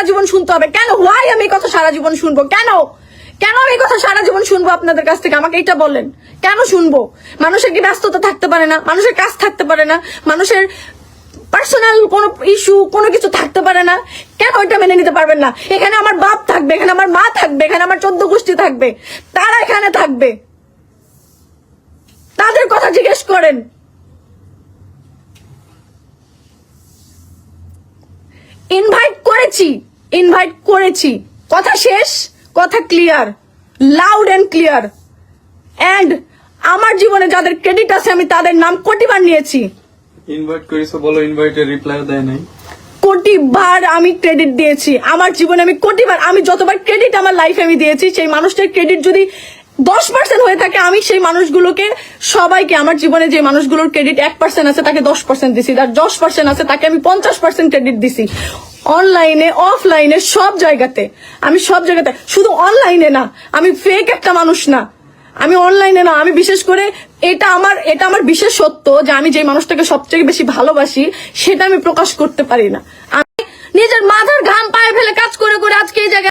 জীবন শুনতে হবে কেন? হোয়াই আমি এই কথা সারা জীবন শুনবো কেন? কেন আমি এই কথা সারা জীবন শুনবো আপনাদের কাছ থেকে? আমাকে এটা বলেন, কেন শুনবো? মানুষের কি ব্যস্ততা থাকতে পারে না? মানুষের কাজ থাকতে পারে না? মানুষের পার্সোনাল কোনো ইস্যু কোনো কিছু থাকতে পারে না? কেন এটা মেনে নিতে পারবেন না? এখানে আমার বাপ থাকবে, এখানে আমার মা থাকবে, এখানে আমার 14 গোষ্ঠী থাকবে, তারা এখানে থাকবে, তাদের কথা জিজ্ঞেস করেন। ইনভাইট করেছি, কথা শেষ, কথা clear, loud and clear. And আমার জীবনে যাদের ক্রেডিট আছে আমি তাদের নাম কোটিবার নিয়েছি। ইনভাইট করেছো বলো, ইনভাইটের রিপ্লাইও দেয় নাই। কোটিবার আমি ক্রেডিট দিয়েছি আমার জীবনে, আমি কোটিবার, আমি যতবার ক্রেডিট আমার লাইফে আমি দিয়েছি, সেই মানুষটার ক্রেডিট যদি 10% হয়ে থাকে, আমি সেই মানুষগুলোকে সবাইকে, আমার জীবনে যে মানুষগুলোর ক্রেডিট 1% আছে তাকে 10% দিছি, তার 10% আছে তাকে আমি 50% ক্রেডিট দিছি। অনলাইনে অফলাইনে সব জায়গাতে, আমি সব জায়গাতে, শুধু অনলাইনে না, আমি ফেক একটা মানুষ না, আমি অনলাইনে না, আমি বিশেষ করে এটা আমার বিশেষ সত্য যে আমি যে মানুষটাকে সবচেয়ে বেশি ভালোবাসি সেটা আমি প্রকাশ করতে পারি না। আমি নিজের মাথার ঘাম পায়ে ফেলে কাজ করে করে আজকে এই জায়গায়